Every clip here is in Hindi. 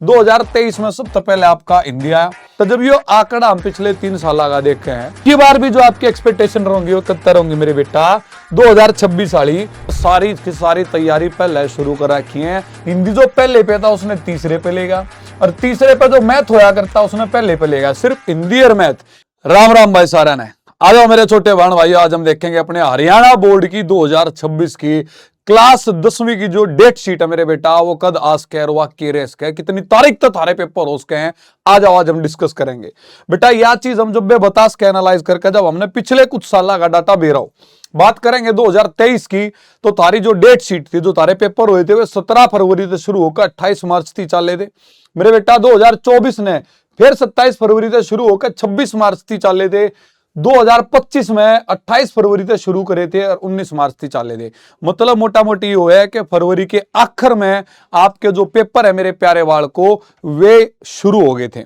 2023 में सबसे पहले आपका इंडिया आया। तो जब ये आंकड़ा हम पिछले 3 साल का देखे हैं, की बार भी जो आपकी एक्सपेक्टेशन होंगी वो कितना होंगी मेरे बेटा 2026 वाली सारी की सारी तैयारी पहले शुरू कर रखी है। हिंदी जो पहले पे था उसने तीसरे पे लेगा, और तीसरे पे जो मैथ होया करता उसने पहले पे लेगा। सिर्फ हिंदी और मैथ। राम राम भाई सारा ने। आ जाओ मेरे छोटे बहन भाई, आज हम देखेंगे अपने हरियाणा बोर्ड की 2026 की क्लास 10वीं की जो डेट शीट है मेरे बेटा, वो कद आज के और वाक्य रेस के कितनी तारीख तक थारे पेपर हो सके हैं। आ जाओ आज हम डिस्कस करेंगे बेटा। यह चीज हम जब बता सके एनालाइज करके, जब हमने पिछले कुछ साल का डाटा दे रहा हूं, बात करेंगे 2023 की, तो तारी जो डेट शीट थी, जो तारे पेपर हुए थे, वे 17 फरवरी से शुरू होकर 28 मार्च थी चाले थे मेरे बेटा। 2024 ने फिर 27 फरवरी से शुरू होकर 26 मार्च थी चाले थे। 2025 में 28 फरवरी से शुरू करे थे और 19 मार्च थी चाले थे। मतलब मोटा मोटी यो है कि फरवरी के आखिर में आपके जो पेपर है मेरे प्यारे वाल को, वे शुरू हो गए थे।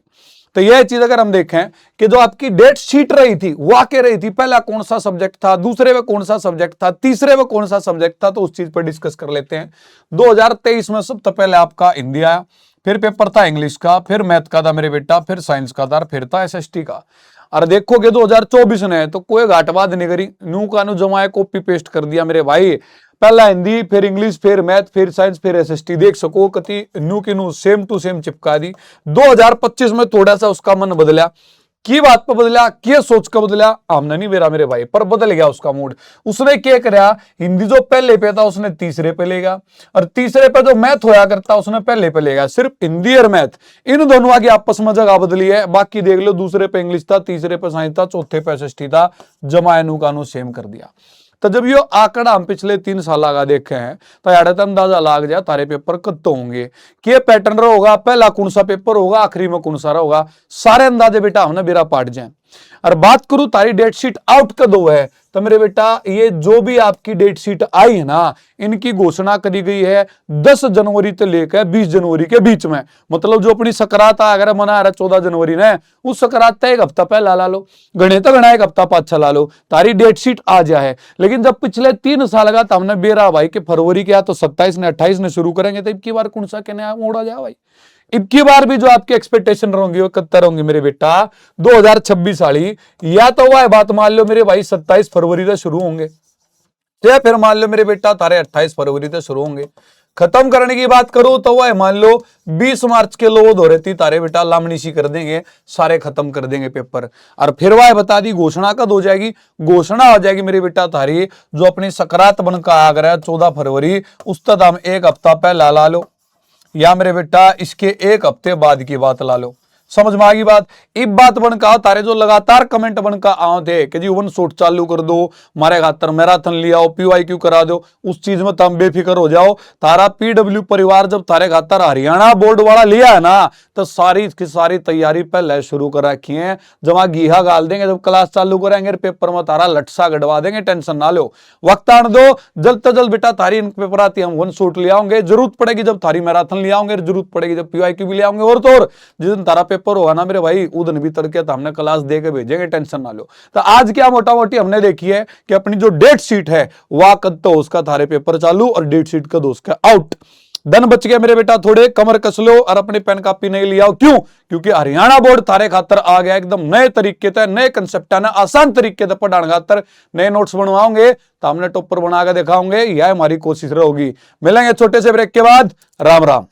तो यह चीज अगर हम देखें कि जो आपकी डेट शीट रही थी वो आके रही थी, पहला कौन सा सब्जेक्ट था, दूसरे में कौन सा सब्जेक्ट था, तीसरे में कौन सा सब्जेक्ट था, तो उस चीज पर डिस्कस कर लेते हैं। 2023 में सबसे पहले आपका हिंदी आया, फिर पेपर था इंग्लिश का, फिर मैथ का था मेरे बेटा, फिर साइंस का था, फिर था एसएसटी का। और देखोगे 2024 ने तो कोई घाटबाद नहीं करी, नू का नू जमाए कॉपी पेस्ट कर दिया मेरे भाई। पहला हिंदी, फिर इंग्लिश, फिर मैथ, फिर साइंस, फिर एसएसटी। देख सको कति नू की नू सेम टू सेम चिपका दी। 2025 में थोड़ा सा उसका मन बदला। की बात पर बदला, की सोच का बदला, हमने नहीं बेरा मेरे भाई, पर बदल गया उसका मूड। उसने क्या कराया, हिंदी जो पहले पे था उसने तीसरे पे लेगा, और तीसरे पे जो मैथ होया करता उसने पहले पे लेगा। सिर्फ हिंदी और मैथ इन दोनों की आपस में जगह बदली है। बाकी देख लो, दूसरे पे इंग्लिश था, तीसरे पे साइंस था, चौथे पे एसएसटी था, जमायनू कानू सेम कर दिया। तो जब ये आंकड़ा हम पिछले 3 साल का देखे हैं, तो यार अंदाजा लाग जाए तारे पेपर कब तो होंगे, कि पैटर्न होगा, पहला कौन सा पेपर होगा, आखिरी में कौन सा होगा, सारे अंदाजे बेटा हमने बेरा पाट जाए। और बात करूं तारी डेट शीट आउट कब हो है, तो मेरे बेटा ये जो भी आपकी डेट शीट आई है ना, इनकी घोषणा करी गई है 10 जनवरी से लेकर 20 जनवरी के बीच में। मतलब जो अपनी सकरात अगर मना रहा 14 जनवरी ने, उस सकरात का एक हफ्ता पहला ला लो, गणे तो गणा एक हफ्ता पाछा ला लो, तारी डेट शीट आ जाए। लेकिन जब पिछले 3 साल का तो हमने बेरा भाई कि फरवरी के तो 27 ने 28 ने शुरू करेंगे, तो इनकी बार कौन सा कहने मोड़ा जाए भाई। इनकी बार भी जो आपकी एक्सपेक्टेशन होंगी वो कत्तर होंगी मेरे बेटा 2026 वाली। या तो वह बात मान लो मेरे भाई 27 फरवरी से शुरू होंगे, या फिर मान लो मेरे बेटा तारे 28 फरवरी से शुरू होंगे। खत्म करने की बात करूं तो वह मान लो 20 मार्च के लोग हो रहे थी तारे बेटा लामनी सी कर देंगे, सारे खत्म कर देंगे पेपर। और फिर वह बता दी घोषणा कब हो जाएगी, घोषणा हो जाएगी मेरे बेटा तारी जो अपनी सकरात बनकर आ गया 14 फरवरी, उस तक हम एक हफ्ता पहला ला लो, या मेरे बेटा इसके एक हफ्ते बाद की बात ला लो। समझ में आ गई बात। एक बात बनका तारे जो लगातार कमेंट बनका आओ थे कि जी वन शॉट चालू कर दो, मारे खातर मैराथन लिया आओ, पीवाईक्यू करा दो, उस चीज में तुम बेफिक्र हो जाओ। तारा पीडब्ल्यू परिवार जब तारे खातर हरियाणा बोर्ड वाला लिया है ना, तो सारी की सारी तैयारी पहले शुरू कर रखी है। जब वहां घीहा गाल देंगे, जब क्लास चालू करेंगे पेपर में तारा लटसा गड़वा देंगे, टेंशन ना लो, वक्त आने दो। जल्द से जल्द बेटा तारी इन पेपर आती हम वन शॉट ले आओगे, जरूरत पड़ेगी जब थारी मैराथन ले आओगे, जरूरत पड़ेगी जब पीवाईक्यू भी ले आओगे, और तो और जिस दिन तारा पेपर होगा ना मेरे भाई उदन भी तड़के तो हमने क्लास दे के भेजेंगे, टेंशन ना लो। तो आज क्या मोटा मोटी हमने देखी है कि अपनी जो डेट शीट है वह कद तो उसका थारे पेपर चालू और डेट शीट कद उसका आउट। धन बच गया मेरे बेटा, थोड़े कमर कस लो और अपनी पेन कॉपी नहीं लिया। क्यों? क्योंकि हरियाणा बोर्ड तारे खातर आ गया एकदम नए तरीके से, नए कंसेप्ट है, आसान तरीके से पढ़ाने खातर नए नोट्स बनवाओगे तो हमने टॉपर बना के दिखाओगे। यह हमारी कोशिश रहेगी। मिलेंगे छोटे से ब्रेक के बाद। राम राम।